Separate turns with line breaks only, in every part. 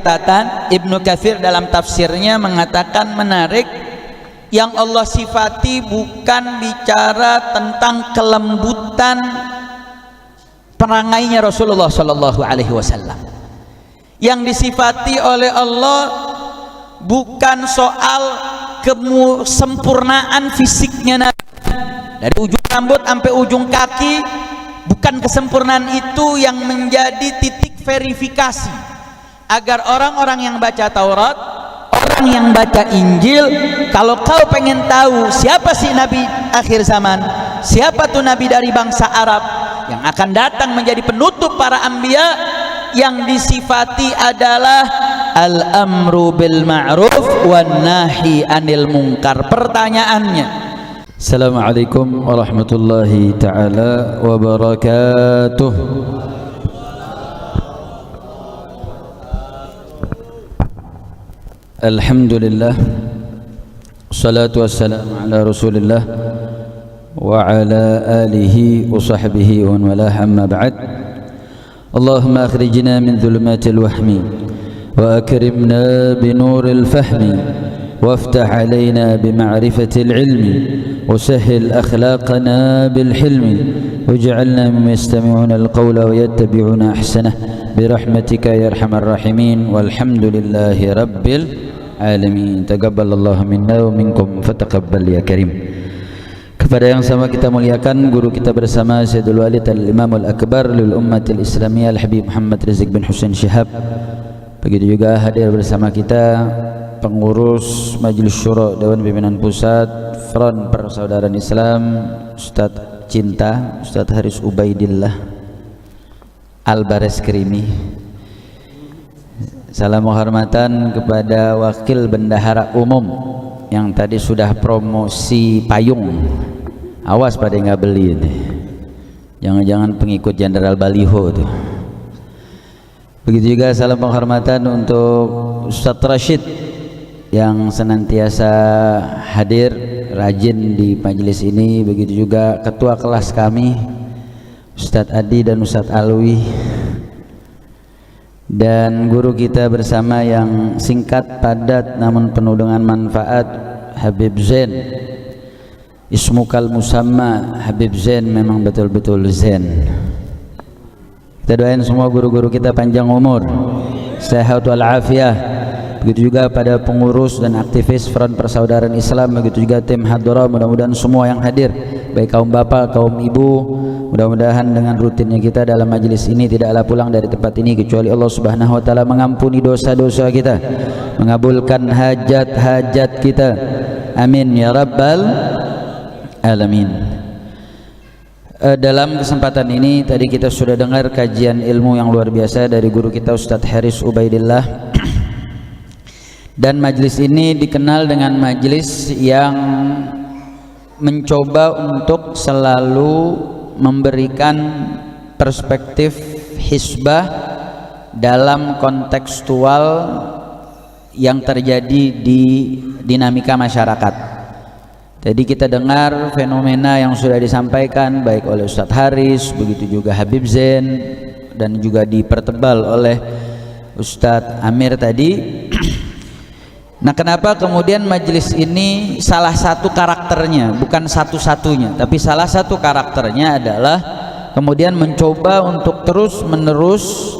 catatan, Ibnu Katsir dalam tafsirnya mengatakan menarik, yang Allah sifati bukan bicara tentang kelembutan perangainya Rasulullah sallallahu alaihi wasallam. Yang disifati oleh Allah bukan soal kesempurnaan fisiknya Nabi, dari ujung rambut sampai ujung kaki. Bukan kesempurnaan itu yang menjadi titik verifikasi agar orang-orang yang baca Taurat, orang yang baca Injil, kalau kau pengen tahu siapa sih Nabi akhir zaman, siapa tuh Nabi dari bangsa Arab yang akan datang menjadi penutup para anbiya, yang disifati adalah al-amru bil ma'ruf wan nahi anil munkar. Pertanyaannya, Assalamualaikum warahmatullahi ta'ala wabarakatuh. Alhamdulillah, salatu wassalamu ala rasulillah wa ala alihi wa sahbihi wa man walah, amma ba'd. Allahumma akhrijna min dhulumatil wahmi wa akrimna binuril fahmi وافتح علينا بمعرفة العلم وسهل أخلاقنا بالحلم واجعلنا ممن يستمعون القول ويتبعون أحسنه برحمتك يا أرحم الراحمين والحمد لله رب العالمين. تقبل الله منا ومنكم فتقبل يا كريم. Kepada yang sama kita muliakan guru kita bersama Sayyidul Walid Al-Imam Al-Akbar lil Ummatil Islamiyah Al-Habib Muhammad Rizik bin Husain Syihab. Begitu juga hadir bersama kita pengurus Majelis Syura Dewan Pimpinan Pusat Front Persaudaraan Islam, Ustadz Cinta, Ustadz Haris Ubaidillah Al-Bareskrimi. Salam penghormatan kepada Wakil Bendahara Umum yang tadi sudah promosi payung. Awas pada nggak beli ini. Jangan-jangan pengikut Jenderal Baliho tuh. Begitu juga salam penghormatan untuk Ustadz Rashid yang senantiasa hadir rajin di majelis ini. Begitu juga ketua kelas kami Ustadz Adi dan Ustadz Alwi, dan guru kita bersama yang singkat padat namun penuh dengan manfaat, Habib Zain. Ismukal musamma Habib Zain, memang betul-betul Zain. Kita doain semua guru-guru kita panjang umur, sehat walafiat. Begitu juga pada pengurus dan aktivis Front Persaudaraan Islam, begitu juga tim Hadhara. Mudah-mudahan semua yang hadir, baik kaum bapak, kaum ibu, mudah-mudahan dengan rutinnya kita dalam majelis ini tidaklah pulang dari tempat ini kecuali Allah Subhanahu wa taala mengampuni dosa-dosa kita, mengabulkan hajat-hajat kita. Amin ya rabbal alamin. Dalam kesempatan ini tadi kita sudah dengar kajian ilmu yang luar biasa dari guru kita Ustadz Haris Ubaidillah. Dan majelis ini dikenal dengan majelis yang mencoba untuk selalu memberikan perspektif hizbah dalam kontekstual yang terjadi di dinamika masyarakat. Tadi kita dengar fenomena yang sudah disampaikan baik oleh Ustadz Haris, begitu juga Habib Zain, dan juga dipertebal oleh Ustadz Amir tadi. Nah, kenapa kemudian majelis ini salah satu karakternya, bukan satu-satunya, tapi salah satu karakternya adalah kemudian mencoba untuk terus menerus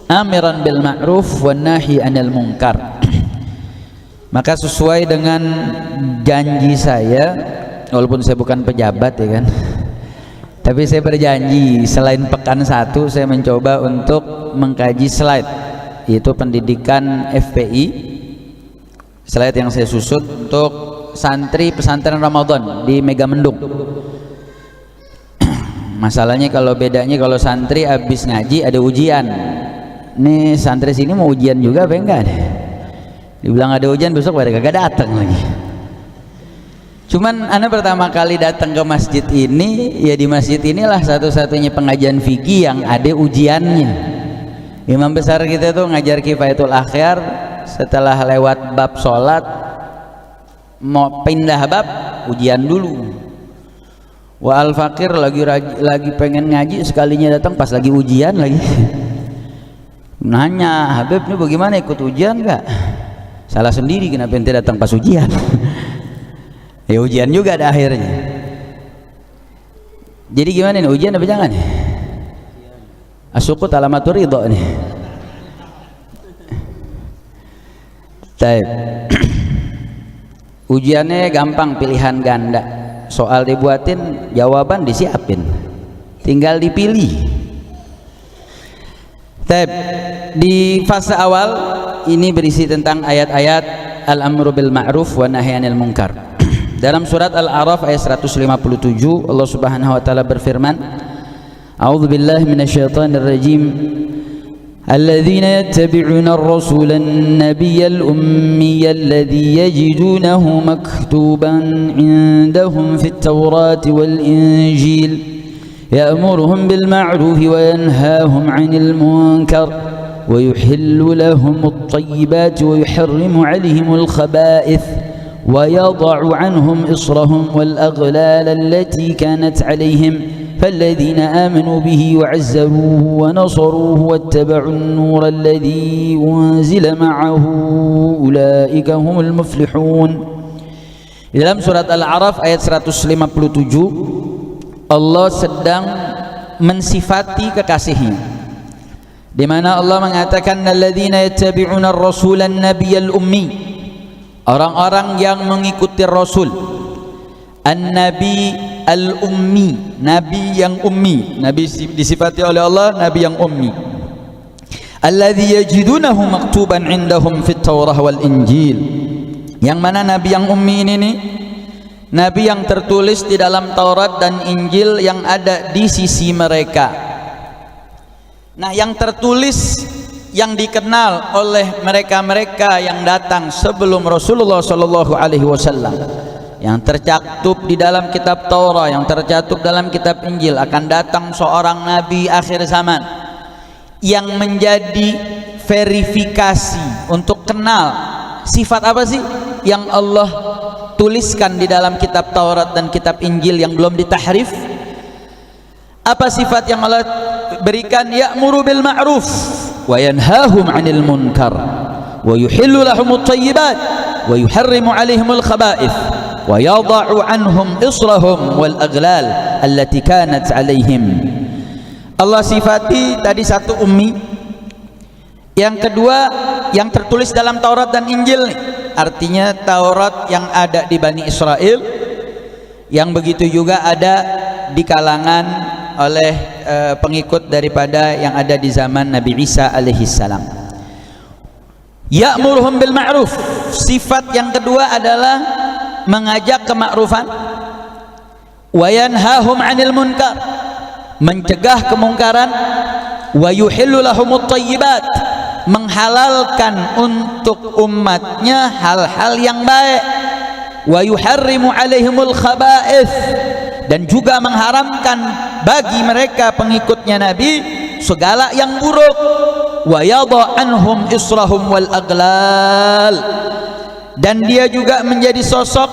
amiran bil ma'ruf wan nahi anil munkar. Maka sesuai dengan janji saya, walaupun saya bukan pejabat ya kan, tapi saya berjanji selain pekan 1 saya mencoba untuk mengkaji slide, yaitu pendidikan FPI. Slide yang saya susut untuk santri pesantren Ramadan di Megamendung. Masalahnya kalau bedanya, kalau santri habis ngaji ada ujian. Nih santri sini mau ujian juga apa enggak? Dibilang ada ujian, besok pada kagak datang lagi. Cuman ana pertama kali datang ke masjid ini, ya di masjid inilah satu-satunya pengajian fikih yang ada ujiannya. Imam besar kita tuh ngajar Kifayatul Akhyar. Setelah lewat bab sholat mau pindah bab, ujian dulu. Wa al-fakir lagi pengen ngaji, sekalinya datang pas lagi ujian lagi. Nanya, Habib ini bagaimana ikut ujian nggak? Salah sendiri kenapa ente datang pas ujian. Ya ujian juga ada akhirnya. Jadi gimana nih, ujian apa jangan? Asukut alamatur ridho nih. Taib. Ujiannya gampang, pilihan ganda. Soal dibuatin, jawaban disiapin, tinggal dipilih. Taib. Di fase awal ini berisi tentang ayat-ayat al-amru bil ma'ruf wa nahyi 'anil munkar. Dalam surat Al-A'raf ayat 157 Allah Subhanahu wa taala berfirman, A'udzu billahi minasyaitonir rajim. Alladzina yattabi'una ar-rasula an-nabiyyal ummiyyal ladzi yajidunahu maktuban 'indahum fit tawrati wal injil ya'muruhum bil ma'ruf wa yanhahum 'anil munkar wa yuhillu lahum at-tayyibati wa yuharrimu 'alayhim al-khaba'ith ويضع عنهم إصرهم والأغلال التي كانت عليهم فالذين آمنوا به وعزروه ونصروه واتبعوا النور الذي أنزل معه أولئك هم المفلحون. Dalam surat Al-A'raf ayat 157 Allah sedang mensifati kekasihnya, di mana Allah mengatakan alladzina yattabi'una ar-rasulan nabiyyal ummi, orang-orang yang mengikuti Rasul An-Nabi Al-Ummi, Nabi yang ummi. Nabi disifati oleh Allah Nabi yang ummi. Alladzi yajidunahu maktuban indahum fit Taurah wal Injil. Yang mana Nabi yang ummi ini nih, Nabi yang tertulis di dalam Taurat dan Injil yang ada di sisi mereka. Nah, yang tertulis, yang dikenal oleh mereka-mereka yang datang sebelum Rasulullah sallallahu alaihi wasallam, yang tercakup di dalam kitab Taurat, yang tercakup dalam kitab Injil, akan datang seorang nabi akhir zaman yang menjadi verifikasi untuk kenal sifat apa sih yang Allah tuliskan di dalam kitab Taurat dan kitab Injil yang belum ditahrif. Apa sifat yang Allah berikan? Ya'muru bil ma'ruf wa yanhahum 'anil munkar wa yuhillu lahumut thayyibat wa yuharrimu 'alaihimul khaba'ith wa yadha'u 'anhum israhum wal aghlal allati kanat 'alaihim. Allah sifati tadi satu ummi, yang kedua yang tertulis dalam Taurat dan Injil nih. Artinya Taurat yang ada di Bani Israel, yang begitu juga ada di kalangan oleh pengikut daripada yang ada di zaman Nabi Isa alaihi salam. Ya'muruhum bil ma'ruf, sifat yang kedua adalah mengajak kemakrufan. Wa yanhahum 'anil munkar, mencegah kemungkaran. Wa yuhillu lahumut thayyibat, menghalalkan untuk umatnya hal-hal yang baik. Wa yuharrimu 'alaihimul khaba'ith, dan juga mengharamkan bagi mereka pengikutnya Nabi segala yang buruk. Wa yadha anhum israhum wal aghlal, dan dia juga menjadi sosok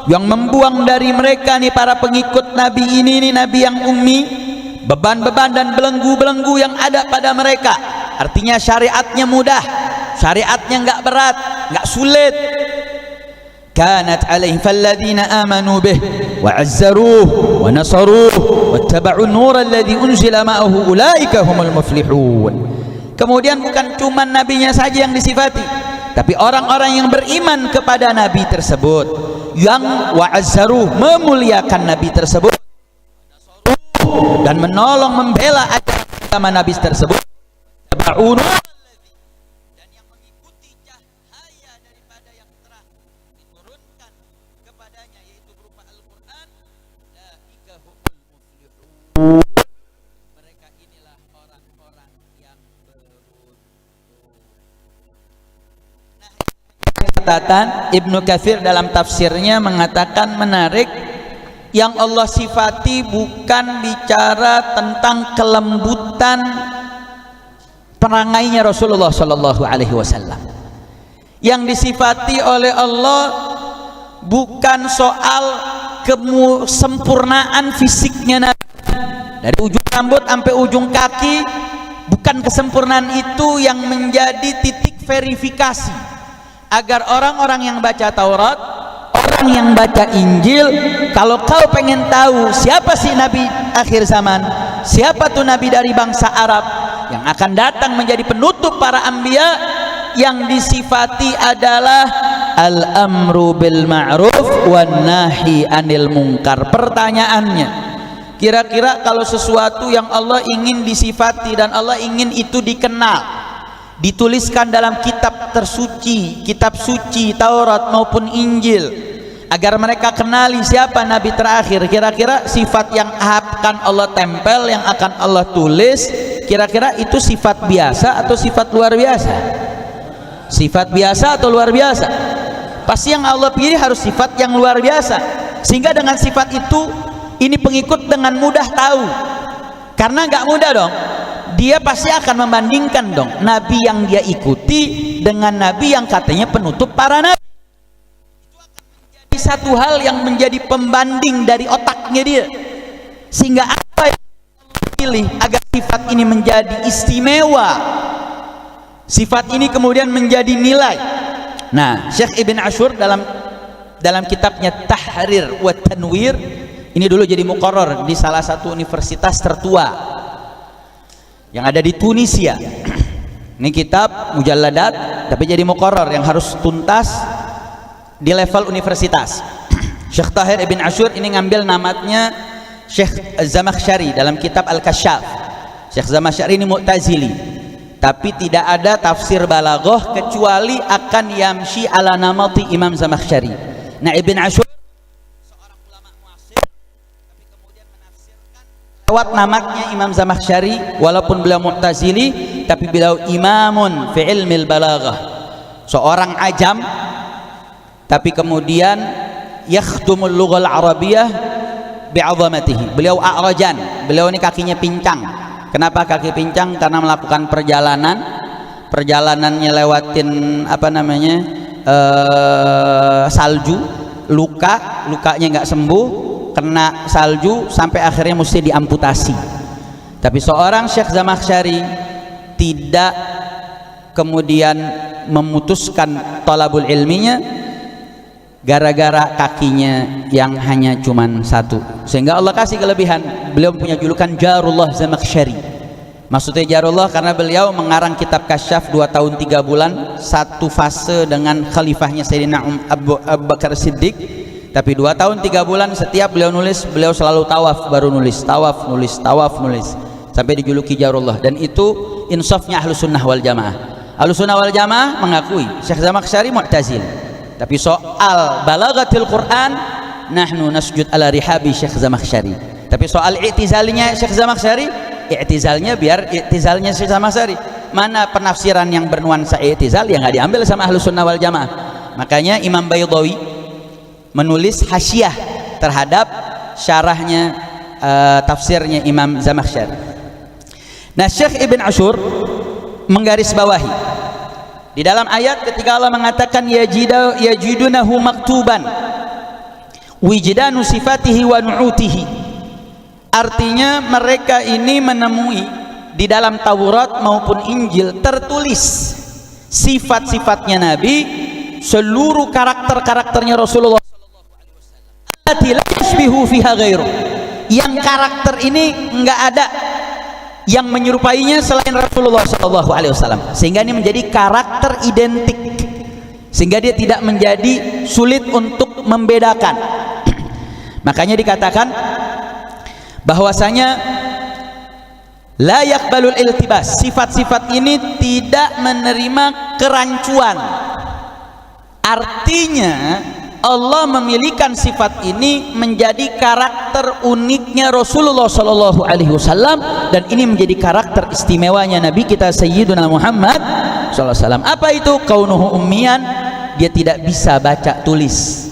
yang membuang dari mereka nih para pengikut Nabi ini nih, Nabi yang ummi, beban-beban dan belenggu-belenggu yang ada pada mereka. Artinya syariatnya mudah, syariatnya enggak berat, enggak sulit. Kanat alaihim falladzina amanu bih wa 'azzaruhu wa nasaruhu wattaba'u an-nura alladzi unzila ma'ahu ulaika humul muflihun. Kemudian bukan cuma nabinya saja yang disifati, tapi orang-orang yang beriman kepada nabi tersebut, yang wa 'azzaruhu, memuliakan nabi tersebut, dan menolong membela agama nabi tersebut, taba'un, dan yang mengikuti cahaya daripada yang telah diturunkan kepadanya, yaitu berupa Al-Qur'an. Ulaika humul muflihun, mereka inilah orang-orang yang beruntung. Nah, catatan Ibnu Katsir dalam tafsirnya mengatakan menarik, yang Allah sifati bukan bicara tentang kelembutan perangainya Rasulullah sallallahu alaihi wasallam. Yang disifati oleh Allah bukan soal kesempurnaan fisiknya Nabi, dari ujung rambut sampai ujung kaki bukan kesempurnaan itu yang menjadi titik verifikasi agar orang-orang yang baca Taurat, orang yang baca Injil, kalau kau pengen tahu siapa sih Nabi akhir zaman, siapa tuh Nabi dari bangsa Arab yang akan datang menjadi penutup para anbiya, yang disifati adalah al-amru bil ma'ruf wan nahi anil munkar. Pertanyaannya, kira-kira kalau sesuatu yang Allah ingin disifati dan Allah ingin itu dikenal, dituliskan dalam kitab tersuci, kitab suci Taurat maupun Injil, agar mereka kenali siapa Nabi terakhir, kira-kira sifat yang akan Allah tempel, yang akan Allah tulis, kira-kira itu sifat biasa atau sifat luar biasa? Sifat biasa atau luar biasa? Pasti yang Allah pilih harus sifat yang luar biasa, sehingga dengan sifat itu ini pengikut dengan mudah tahu. Karena nggak mudah dong, dia pasti akan membandingkan dong Nabi yang dia ikuti dengan Nabi yang katanya penutup para Nabi. Itu akan menjadi satu hal yang menjadi pembanding dari otaknya dia, sehingga apa yang Allah pilih agar sifat ini menjadi istimewa, sifat ini kemudian menjadi nilai. Nah, Syekh Ibn Ashur dalam kitabnya Tahrir wa Tanwir, ini dulu jadi muqarrar di salah satu universitas tertua yang ada di Tunisia. Ini kitab mujalladat tapi jadi muqarrar yang harus tuntas di level universitas. Syekh Tahir Ibn Ashur ini ngambil namanya Syekh Zamakhsyari dalam kitab Al-Kasyaf. Syekh Zamakhsyari ini Mu'tazili, tapi tidak ada tafsir balaghah kecuali akan yamshi ala namati Imam Zamakhsyari. Nah, Ibn Ashur seorang ulama muasir, tapi kemudian menafsirkan lewat namanya Imam Zamakhsyari, walaupun beliau Mu'tazili tapi beliau imamun fi ilmil balaghah, seorang ajam tapi kemudian yakhdumul lughal arabiyyah bi'azamatihi. Beliau a'rajan, beliau ini kakinya pincang. Kenapa kaki pincang? Karena melakukan perjalanannya lewatin apa namanya salju, lukanya nggak sembuh, kena salju sampai akhirnya mesti diamputasi. Tapi seorang Syekh Zamakhsyari tidak kemudian memutuskan talabul ilminya gara-gara kakinya yang hanya cuman satu, sehingga Allah kasih kelebihan. Beliau punya julukan Jarullah Zamakhsyari. Maksudnya Jarullah karena beliau mengarang kitab Kasyaf 2 tahun 3 bulan, satu fase dengan khalifahnya Sayyidina Abu Bakar Siddiq. Tapi 2 tahun 3 bulan setiap beliau nulis, beliau selalu tawaf baru nulis, tawaf nulis, sampai dijuluki Jarullah. Dan itu insafnya Ahlus Sunnah wal Jamaah. Ahlus Sunnah wal Jamaah mengakui Syekh Zamakhsyari Mu'tazili, tapi soal balaghatil Quran nahnu nasjud ala rihabi Syekh Zamakhsyari. Tapi soal i'tizalnya Syekh Zamakhsyari, i'tizalnya biar i'tizalnya Syekh Zamakhsyari. Mana penafsiran yang bernuansa i'tizal yang nggak diambil sama Ahlus Sunnah wal Jamaah. Makanya Imam Baydawi menulis hasyiah terhadap syarahnya tafsirnya Imam Zamakhsyari. Nah, Syekh Ibn Ashur menggarisbawahi di dalam ayat ketika Allah mengatakan yajidunahu maktuban wijdanu sifatihi wa nu'utihi, artinya mereka ini menemui di dalam Taurat maupun Injil tertulis sifat-sifatnya Nabi, seluruh karakter-karakternya Rasulullah allati la yashbihu fiha ghairu, yang karakter ini enggak ada yang menyerupainya selain Rasulullah SAW, sehingga ini menjadi karakter identik, sehingga dia tidak menjadi sulit untuk membedakan. Makanya dikatakan bahwasanya la yaqbalul iltibas, sifat-sifat ini tidak menerima kerancuan. Artinya Allah memilihkan sifat ini menjadi karakter uniknya Rasulullah SAW, dan ini menjadi karakter istimewanya Nabi kita Sayyiduna Muhammad SAW. Apa itu? Kaunuhu ummiyan, dia tidak bisa baca tulis.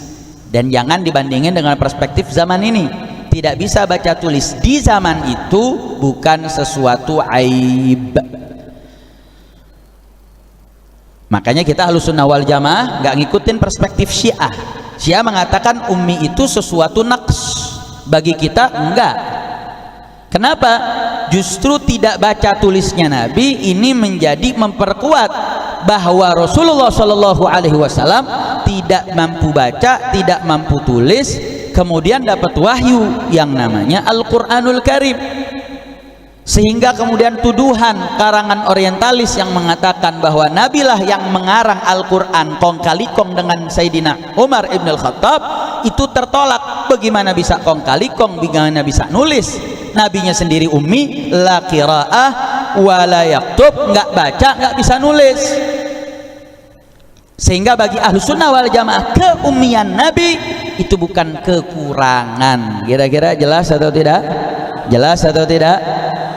Dan jangan dibandingin dengan perspektif zaman ini, tidak bisa baca tulis di zaman itu bukan sesuatu aib. Makanya kita Ahlus Sunnah wal Jamaah nggak ngikutin perspektif Syiah. Syiah mengatakan ummi itu sesuatu naqs, bagi kita enggak. Kenapa? justru tidak baca tulisnya Nabi ini menjadi memperkuat bahwa Rasulullah Shallallahu Alaihi Wasallam tidak mampu baca, tidak mampu tulis, kemudian dapat wahyu yang namanya Al-Quranul Karim. Sehingga kemudian tuduhan karangan orientalis yang mengatakan bahwa Nabilah yang mengarang Al-Quran kong kali kong dengan Sayyidina Umar ibn al-Khattab itu tertolak. Bagaimana bisa kong kali kong, bagaimana bisa nulis? Nabinya sendiri ummi, la qiraah wa la yaktub, nggak baca, nggak bisa nulis. Sehingga bagi ahlu sunnah wal jamaah keummian Nabi itu bukan kekurangan. Kira-kira jelas atau tidak? Jelas atau tidak?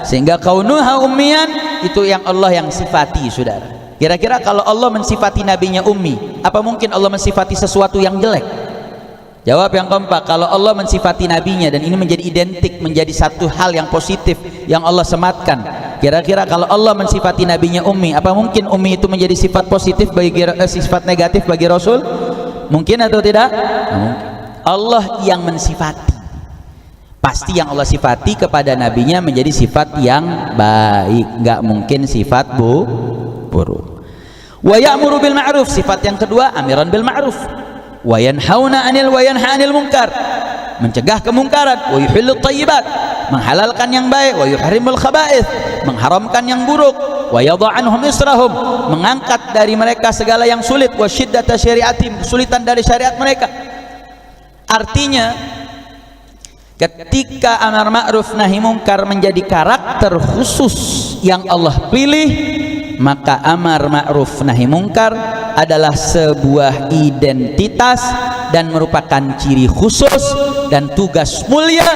Sehingga kaunuha ummiyan itu yang Allah yang sifati, saudara. Kira-kira kalau Allah mensifati nabinya ummi, apa mungkin Allah mensifati sesuatu yang jelek? Jawab yang kompak. Kalau Allah mensifati nabinya dan ini menjadi identik, menjadi satu hal yang positif yang Allah sematkan, kira-kira kalau Allah mensifati nabinya ummi, apa mungkin ummi itu menjadi sifat positif bagi sifat negatif bagi Rasul? Mungkin atau tidak? Mungkin. Allah yang mensifati, pasti yang Allah sifati kepada nabinya menjadi sifat yang baik, nggak mungkin sifat buruk. Wa ya'muru bil ma'ruf, sifat yang kedua amiran bil ma'ruf. Wa yanhauna 'anil wa yanha 'anil munkar, mencegah kemungkaran. Wa yuhillut thayyibat, menghalalkan yang baik. Wa yuharrimul khaba'ith, mengharamkan yang buruk. Wa yadha 'anhum israhum, mengangkat dari mereka segala yang sulit. Wa syiddata syari'atim, kesulitan dari syariat mereka. Artinya ketika amar ma'ruf nahi mungkar menjadi karakter khusus yang Allah pilih, maka amar ma'ruf nahi mungkar adalah sebuah identitas dan merupakan ciri khusus dan tugas mulia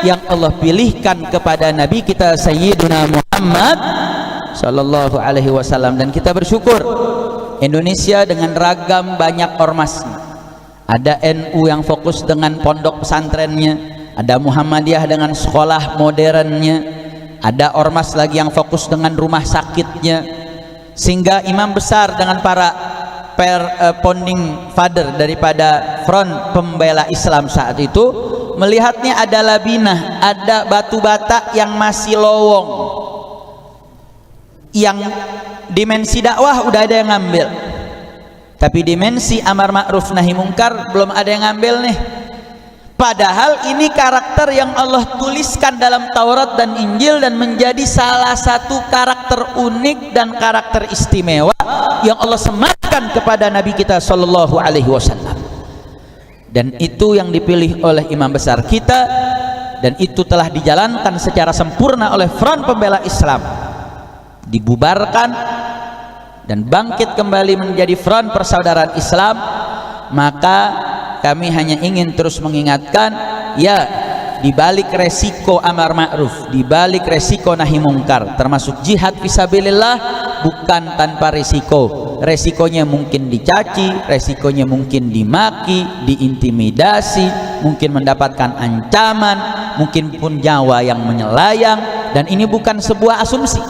yang Allah pilihkan kepada Nabi kita Sayyiduna Muhammad Sallallahu Alaihi Wasallam. Dan kita bersyukur Indonesia dengan ragam banyak ormasnya. Ada NU yang fokus dengan pondok pesantrennya, ada Muhammadiyah dengan sekolah modernnya, ada ormas lagi yang fokus dengan rumah sakitnya, sehingga imam besar dengan para founding father daripada front pembela Islam saat itu melihatnya ada labinah, ada batu bata yang masih lowong, yang dimensi dakwah udah ada yang ngambil, tapi dimensi amar ma'ruf nahi mungkar belum ada yang ngambil nih. Padahal ini karakter yang Allah tuliskan dalam Taurat dan Injil dan menjadi salah satu karakter unik dan karakter istimewa yang Allah sematkan kepada Nabi kita Sallallahu Alaihi Wasallam. Dan itu yang dipilih oleh imam besar kita, dan itu telah dijalankan secara sempurna oleh front pembela Islam, dibubarkan dan bangkit kembali menjadi front persaudaraan Islam. Maka kami hanya ingin terus mengingatkan, ya, di balik resiko amar ma'ruf, di balik resiko nahi mungkar, termasuk jihad fisabilillah, bukan tanpa resiko. Resikonya mungkin dicaci, resikonya mungkin dimaki, diintimidasi, mungkin mendapatkan ancaman, mungkin pun nyawa yang menyelayang. Dan ini bukan sebuah asumsi,